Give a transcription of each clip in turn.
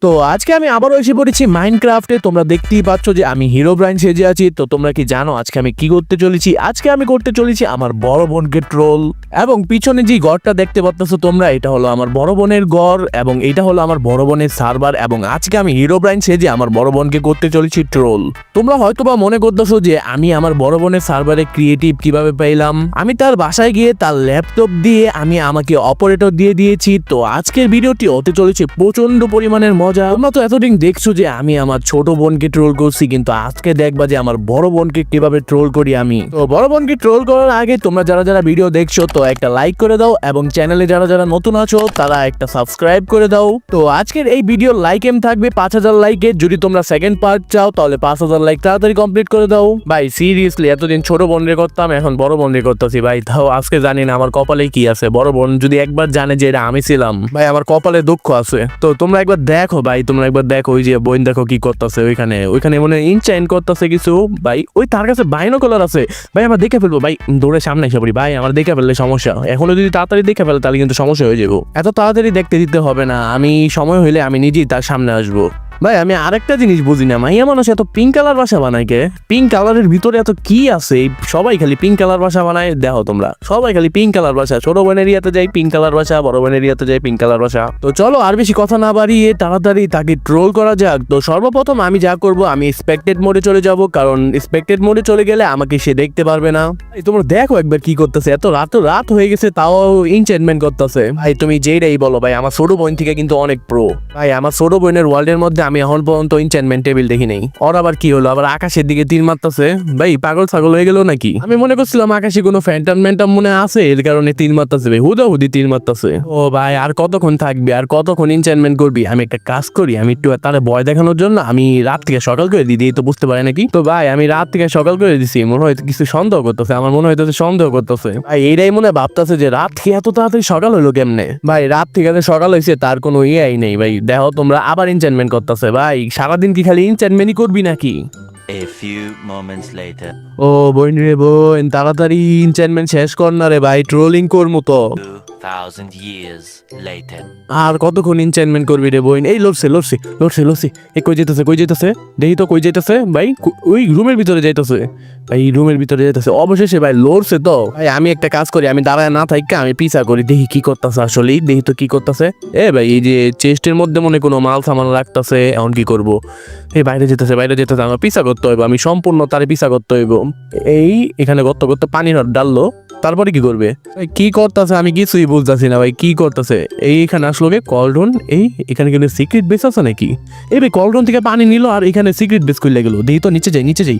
তো আজকে আমি আবারও এসে পড়েছি মাইনক্রাফটে। তোমরা দেখতেই পাচ্ছ যে আমি হিরো ব্রাইন সেজে আছি। তো তোমরা কি জানো আজকে আমি কি করতে চলেছি? আজকে আমি করতে চলেছি আমার বড় বোনকে ট্রোল। এবং পিছনে যে ঘরটা দেখতে পাচ্ছ তোমরা, এটা হলো আমার বড় বোনের ঘর এবং এটা হলো আমার বড় বোনের সার্ভার। এবং আজকে আমি হিরো ব্রাইন সেজে আমার বড় বোনকে করতে চলেছি ট্রোল। তোমরা হয়তোবা মনে করতেছো যে আমি আমার বড় বোনের সার্ভারে ক্রিয়েটিভ কিভাবে পেলাম। আমি তার বাসায় গিয়ে তার ল্যাপটপ দিয়ে আমি আমাকে অপারেটর দিয়ে দিয়েছি। তো আজকের ভিডিওটি হতে চলেছে প্রচন্ড পরিমাণের মজা। তোমরা তো এতদিন দেখছো যে আমি আমার ছোট বোনকে ট্রোল করছি, কিন্তু আজকে দেখবা যে আমার বড় বোনকে কিভাবে ট্রোল করি আমি। তো বড় বোনকে ট্রোল করার আগে তোমরা যারা যারা ভিডিও দেখছো তো একটা লাইক করে দাও এবং চ্যানেলে যারা যারা নতুন আছো তারা একটা সাবস্ক্রাইব করে দাও। তো আজকের এই ভিডিওর লাইক এম থাকবে 5000 লাইকে। যদি তোমরা সেকেন্ড পার্ট চাও তাহলে 5000 লাইক তাড়াতাড়ি কমপ্লিট করে দাও। ভাই সিরিয়াসলি এতদিন ছোট বোনরে করতাম, এখন বড় বোনরে করতেছি ভাই। তাও আজকে জানি না আমার কপালে কি আছে। বড় বোন যদি একবার জানে যে এটা আমি ছিলাম, ভাই আমার কপালে দুঃখ আছে। তো তোমরা একবার দেখো ভাই, তোমরা একবার দেখো ওই যে বোন দেখো কি করতেছে ওইখানে মনে ইনচাইন করতেছে কিছু। ভাই ওই তার কাছে বাইনোকুলার আছে ভাই, আমরা দেখে ফেলবো ভাই। দৌড়ে সামনে এসে পড়ি ভাই, আমার দেখে ফেললে সমস্যা। এখনো যদি তাড়াতাড়ি দেখে ফেলে তাহলে কিন্তু সমস্যা হয়ে যাবো। এত তাড়াতাড়ি দেখতে দিতে হবে না, আমি সময় হইলে আমি নিজেই তার সামনে আসবো। ভাই আমি আরেকটা জিনিস বুঝি না, মাইয়া মানুষ এত পিঙ্ক কালার বাসা বানায় কে? পিঙ্ক কালারের ভিতরে এত কি আছে? সবাই খালি পিঙ্ক কালার বাসা বানায়, দেখো তোমরা সবাই খালি পিঙ্ক কালার বাসা। ছোট বোনের ইয়াতে যাই পিঙ্ক কালার বাসা, বড় বোনের ইয়াতে যাই পিঙ্ক কালার বাসা। তো চলো আর বেশি কথা না বাড়িয়ে তাড়াতাড়ি তাকে ট্রোল করা যাক। তো সর্বপ্রথম আমি যা করব, আমি এক্সপেক্টেড মোডে চলে যাব, কারণ এক্সপেক্টেড মোডে চলে গেলে আমাকে সে দেখতে পারবে না। তোমরা দেখো একবার কি করতেছে, এত রাত হয়ে গেছে তাও এনচেন্টমেন্ট করতেছে। ভাই তুমি যেটাই বলো ভাই, আমার ছোট বোন থেকে কিন্তু অনেক প্রো। ভাই আমার ছোট বোনের ওয়ার্ল্ডের মধ্যে আমি এখন পর্যন্ত এনচেন্টমেন্ট টেবিল দেখি নেই। ওর আবার কি হলো, আবার আকাশের দিকে তীর মারতেছে। ভাই পাগল ছাগল হয়ে গেল নাকি? আমি মনে করছিলাম আকাশে কোনো ফ্যান্টাম ম্যান্টাম মনে আছে, এর কারণে তীর মারতেছে। ভাই হুদি তীর মারতেছে। ও ভাই আর কতক্ষণ থাকবি, আর কতক্ষণ এনচেন্টমেন্ট করবি? আমি একটা কাজ করি, আমি একটু তারে ভয় দেখানোর জন্য আমি রাত থেকে সকাল করে দিই, তো বুঝতে পারে নাকি? তো ভাই আমি রাত থেকে সকাল করে দিছি, মনে হয় কিছু সন্দেহ করতেছে, আমার মনে হইতেছে সন্দেহ করতেছে। ভাই এইটাই মনে ভাবতেছে যে রাত থেকে এত তাড়াতাড়ি সকাল হলো কেমনে? ভাই রাত থেকে সকাল হয়েছে তার কোনো ইয়েই নেই। ভাই দেখো তোমরা আবার এনচেন্টমেন্ট করতেছে। ভাই সারাদিন কি খালি এনচেন্টমেন্টই করবি নাকি? A few moments later. ও বোন রে বোন, তাড়াতাড়ি এনচেন্টমেন্ট শেষ কর না রে ভাই, ট্রোলিং করমু তো। 2000 years later. আর কতক্ষণ এনচেন্টমেন্ট করবি রে বোন? এই লড়ছে। এই কই যাইতেছে দেখি তো কই যাইতেছে। ভাই ওই রুমের ভিতরে যাইতেছে। ভাই রুমের ভিতরে যাইতেছে অবশেষে। ভাই লড়ছে তো। ভাই আমি একটা কাজ করি, আমি দাঁড়ায় না থাকি, আমি পিছা করি, দেখি কি করতেছে। আসলেই দেখি তো কি করতেছে। ভাই এই যে চেস্টের মধ্যে মনে কোনো মাল সামান রাখতেছে, এখন কি করবো? এই বাইরে যেতেছে আমার পিছা করতে হইব, আমি সম্পূর্ণ তারে পিছা করতে হইব। এই এখানে করতে পানি ডাললো, তারপরে কি করবে? কি করতেছে আমি কিছুই বুঝতেছি না। ভাই কি করতেছে? এইখানে আসলো কলডন। এখানে কিন্তু সিক্রেট বেস আছে নাকি? ভাই কলডন থেকে পানি নিল আর এখানে সিক্রেট বেস খুলে গেল। দেখি তো নিচে যাই।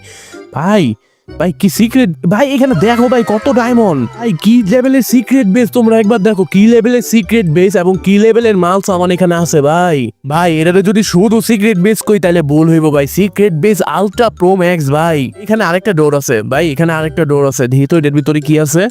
ভাই কি সিক্রেট? ভাই এখানে দেখো ভাই কত ডায়মন্ড। ভাই কি লেভেলের সিক্রেট বেস, তোমরা একবার দেখো কি লেভেলের সিক্রেট বেস এবং কি লেভেলের মাল সামান এখানে আছে। ভাই এটাতে যদি শুধু সিক্রেট বেস কই তাহলে ভুল হইব। ভাই secret base ultra pro max. ভাই এখানে আরেকটা ডোর আছে। দেখি তো এটার ভিতরে কি আছে।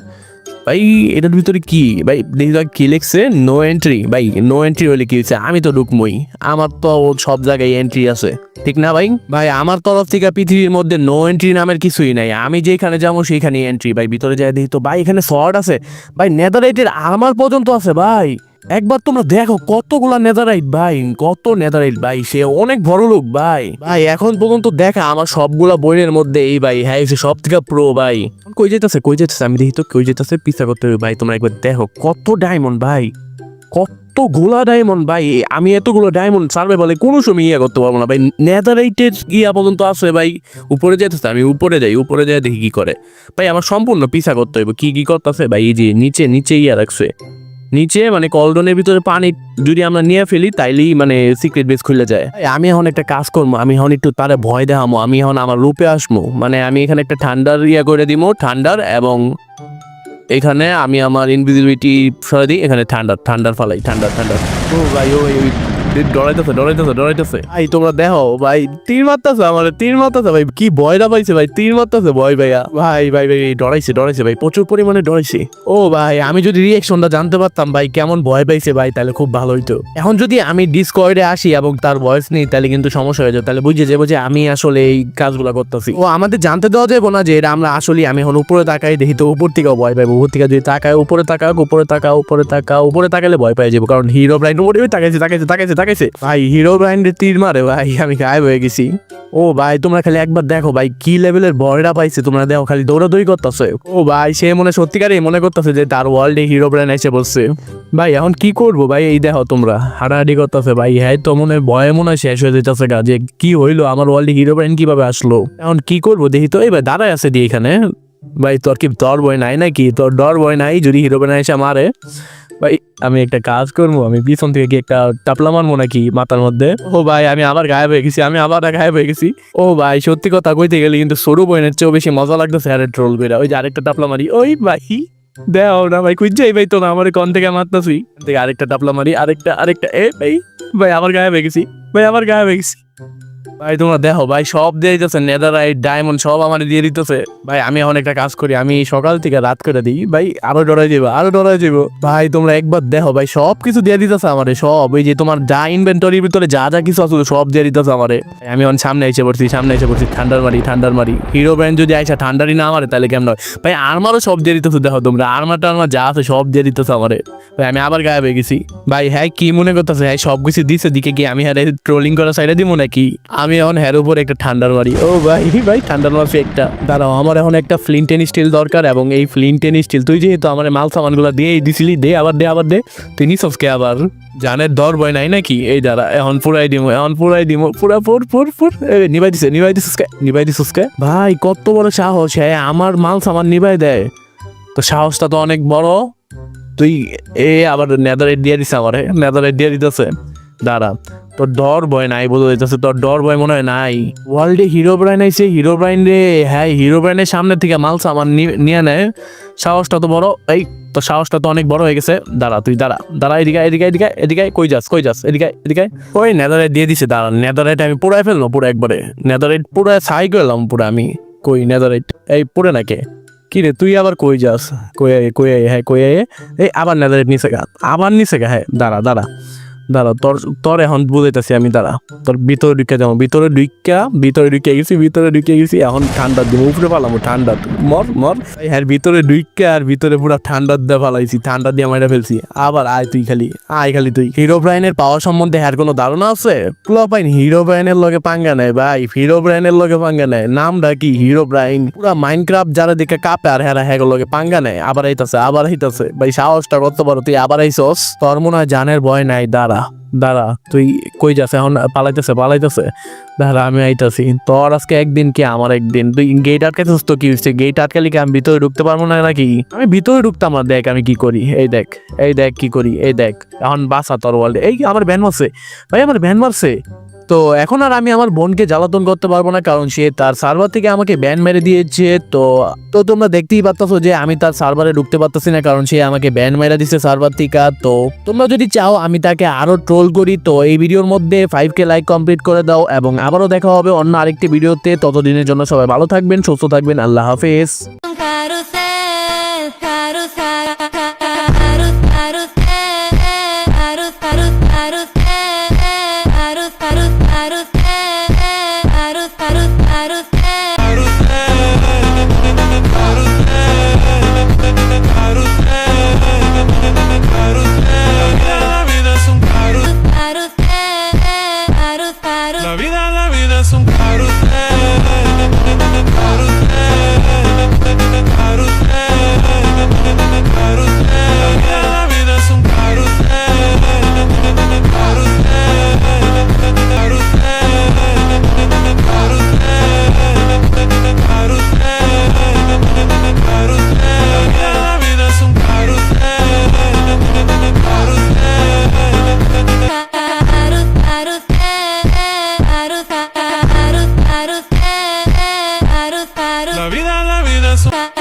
ভাই এটার ভিতরে কি? ভাই দেখি কি লিখছে, নো এন্ট্রি। ভাই নো এন্ট্রি হলে কি হচ্ছে? আমি তো ঢুকমই, আমার তো সব জায়গায় এন্ট্রি আছে, ঠিক না ভাই আমার তরফ থেকে পৃথিবীর মধ্যে নো এন্ট্রি নামের কিছুই নাই। আমি যেখানে যাবো সেইখানে এন্ট্রি। ভাই ভিতরে যাই দেখি তো। ভাই এখানে শর্ট আছে। ভাই নেদারাইটের আর্মার পর্যন্ত আছে। ভাই একবার তোমরা দেখো কতগুলা নেদারাইট। ভাই কত নেদারাইট। ভাই সে অনেক বড় লোক। ভাই এখন পর্যন্ত দেখা আমার সবগুলা বইয়ের মধ্যে এই ভাই হ্যাঁ সব থেকে প্রো। ভাই কই যেতেছে আমি দেখি তো কই যেতেছে, পিছা করতে হবে। ভাই তোমরা একবার দেখো কত ডায়মন্ড। ভাই কতগুলা ডায়মন্ড। ভাই আমি এতগুলো ডায়মন্ড সার্ভে বলে কোনো সময় করতে পারবো না। ভাই নেদারাইটের ইয়া পর্যন্ত আছে। ভাই উপরে যেতেছে, আমি উপরে যাই দেখি কি করে। ভাই আমার সম্পূর্ণ পিছা করতে হইব। কি করতেছে? ভাই এই যে নিচে ইয়া রাখছে, নিচে মানে কলডনের ভিতরে পানি যদি আমরা নিয়ে ফেলি তাইলেই মানে সিক্রেট বেস খুলে যায়। আমি এখন একটা কাজ করবো, আমি এখন একটু তারে ভয় দেখামো, আমি এখন আমার রূপে আসবো। মানে আমি এখানে একটা ঠান্ডার ইয়া করে দিব, ঠান্ডার, এবং এখানে আমি আমার ইনভিজিবিলিটি সরাই দিই, এখানে ঠান্ডার ফালাই, ঠান্ডার। ও ভাই ওই ডরাইতেছে। ভাই তোমরা দেখো ভাই তীর মারতেছে ভাই কি ভয়টা পাইছে। ভাই তীর মারতেছে ভয় ভাইয়া। ভাই ডরাইছে ভাই, প্রচুর পরিমাণে ডরাইছে। ও ভাই আমি যদি রিয়েকশনটা জানতে পারতাম ভাই কেমন ভয় পাইছে ভাই, তাহলে খুব ভালো হইতো। এখন যদি আমি ডিসকর্ডে আসি এবং তার ভয়েস নিই তাহলে কিন্তু সমস্যা হয়ে যাবে, তাহলে বুঝে যাবো যে আমি আসলে এই কাজগুলো করতেছি। ও আমাদের জানতে দেওয়া যাবে না যে এটা আমরা আসলে। আমি এখন উপরে তাকাই দেখি তো উপর থেকেও ভয় পাইবো। উপর থেকে যদি তাকায় উপরে তাকালে ভয় পাই যাবো, কারণ হিরো ব্রাইন তাকাইছে। লাগাইছে ভাই, হিরো ব্রাইন্ডের তীর মারে ভাই, আমি গায়েব হয়ে গেছি। ও ভাই তোমরা খালি একবার দেখো ভাই কি লেভেলের বয়রা পাইছে, তোমরা দেখো খালি দৌড়াদৌড়ি করতেছে। ও ভাই সে সত্যিকারই মনে করতেছে যে তার ওয়ার্ল্ডে হিরো ব্রাইন্ড এসে বলছে। ভাই এখন কি করবো ভাই, এই দেখো তোমরা হাঁটাহাঁটি করতেছে ভাই, হ্যাঁ তো ভয়ে মনে হয় শেষ হয়ে যেতেছে গা, যে কি হইলো আমার ওয়ার্ল্ডে হিরো ব্রাইন্ড কিভাবে আসলো, এখন কি করবো দেখি তো। এই ভাই দাঁড়ায় আছে দিয়ে এখানে, ভাই তোর কি ডর ভয় নাই নাকি, তোর ডর ভয় নাই যদি হিরো ব্রাইন্ড এসে মারে? ভাই আমি একটা কাজ করবো, আমি পিছন থেকে কি একটা টাপলা মারবো নাকি মাথার মধ্যে? ও ভাই আমি আবার গায়েব হয়ে গেছি, আমি আবার গায়েব হয়ে গেছি। ও ভাই সত্যি কথা কইতে গেলে কিন্তু সরু বইনের চেয়েও বেশি মজা লাগতেছে আরে ট্রোল বেরা। ওই যে আরেকটা টাপলা মারি, ওই ভাই দেও না ভাই, খুঁজছেই ভাই তো না আমার কোন থেকে মারতাছি, থেকে আরেকটা টাপলা মারি, আরেকটা এ ভাই, ভাই আবার গায়েব হয়ে গেছি, ভাই আবার গায়েব হয়ে গেছি। ভাই তোমরা দেখো ভাই সব দিয়ে দিতেছে, নেদাররাইট ডায়মন্ড সব আমার দিয়ে দিতেছে। ভাই আমি এখন একটা কাজ করি, আমি সকাল থেকে রাত করে দিই ভাই, আরো ডরাই যাবো, আরো ডরাই যাবো। ভাই তোমরা একবার দেখো ভাই সব কিছু দিয়ে দিতেছে আমারে, সব ওই যে তোমার যা ইনভেন্টরির ভিতরে যা যা কিছু আছে সব দিয়ে দিতেছে আমারে। আমি এখন সামনে এসে পড়ছি, ঠান্ডার মারি। হিরো ব্র্যান্ড যদি আইসা ঠান্ডারই না মারে তাহলে কেমন হয় ভাই? আর্মারও সব দিয়ে দিতেছে, দেখো তোমরা আর্মার যা আছে সব দিয়ে দিতেছে আমারে। ভাই আমি আবার গায়েব হয়ে গেছি। ভাই হ্যাঁ কি মনে করতেছে, হ্যাঁ সব কিছু দিছে দিকে কি আমি হ্যাঁ ট্রোলিং করা সাইডে দিব নাকি? আমি এখন হ্যার উপর একটা ঠান্ডার মারি। ও ভাই ঠান্ডার মারছি একটা, দাঁড়াও আমার এখন একটা ফ্লিন্ট এন্ড স্টিল দরকার, এবং এই ফ্লিন্ট এন্ড স্টিল তুই যেহেতু আমার মাল সামানগুলো দিয়েই দিছিলি, দে আবার দে তুই নিসকে আবার জানের দর ভয় নাই নাকি? এই দাঁড়া এখন পুরাই দিমো পুরা পুর নিবাই দিস ভাই কত বড় সাহস, হ্যাঁ আমার মাল সামান নিবাই দেয়, তো সাহসটা তো অনেক বড়। তুই আবার নেদারেট দিয়ে দিছে আমার, নেদারেট দিয়ে দিতেছে, দাঁড়া তোর ডর ভয় নাই বোঝা যাইতেছে, তোর ডর ভয় মনে হয় নাই। ওয়ার্ল্ডে হিরো ব্রাইন আইছে, হিরো ব্রাইন রে, হ্যাঁ হিরো ব্রাইনের সামনে থেকে মাল সামান নিয়ে নেয়, সাহসটা তো বড়। এই তো সাহসটা তো অনেক বড় হয়ে গেছে, দাঁড়া তুই দাঁড়া এদিকে কই যাস এদিকে ওই নেদারেট দিয়ে দিছে, দাঁড়া নেদারেট আমি পুরাই ফেলবো, পুরো একবারে নেদারেট পুরো ছাই করলাম পুরো আমি। কই নেদারেট এই পুরে নাকি কি রে, তুই আবার কই যাস? কই এই আবার নেদারেট নিচে গা, হ্যাঁ দাঁড়া তোর এখন বুঝাইতেছি আমি, দাঁড়া তোর ভিতরে ঢুকে গেছি, এখন ঠান্ডা দিব উপরে পালামো, ঠান্ডা মর হ্যাঁ ভিতরে ঢুকে, আর ভিতরে পুরো ঠান্ডা দিয়ে ফালাইছি, ঠান্ডা দিয়ে মাইরা ফেলছি। আবার আয় তুই হিরো ব্রাইনের পাওয়ার সম্বন্ধে হ্যার কোনো ধারণা আছে? পাইনি হিরো ব্রাইনের লগে পাঙ্গা নেয় ভাই, হিরো ব্রাইনের লগে পাঙ্গা নেয়, নামটা কি হিরো ব্রাইন, পুরা মাইনক্রাফট যারা দেখে কাঁপে, আর হ্যাঁ লগে পাঙ্গা নেয়, আবার আইতাছে ভাই, সাহসটা কত বড়, তুই আবার আইসস, তোর মনে হয় জানের ভয় নাই। দাঁড়া তুই কই যাস এখন? পালাইতেছে, দাঁড়া আমি আইতাছি, তোর আজকে একদিন কি আমার একদিন। তুই গেট আটকাইছিস তো কি হচ্ছে? গেট আটকালি কি আমি ভিতরে ঢুকতে পারবো না নাকি? আমি ভিতরে ঢুকতাম না, দেখ আমি কি করি, এই দেখ কি করি, এই দেখ এখন বাসা তোর ওয়ার্ল্ডে। এই আমার ভ্যান মারছে, তো এখন আর আমি আমার বোনকে জ্বালাতন করতে পারবো না, কারণ সে তার সার্ভার থেকে আমাকে ব্যান মেরে দিয়েছে। তো তোমরা দেখতেই পারতেছো যে আমি তার সার্ভারে ঢুকতে পারতেছি না, কারণ সে আমাকে ব্যান মেরে দিচ্ছে সার্ভার থেকে। তো তোমরা যদি চাও আমি তাকে আরো ট্রোল করি, তো এই ভিডিওর মধ্যে 5K লাইক কমপ্লিট করে দাও, এবং আবারও দেখা হবে অন্য আরেকটি ভিডিওতে। ততদিনের জন্য সবাই ভালো থাকবেন, সুস্থ থাকবেন, আল্লাহ হাফেজ। La vida es un carrusel, la vida es un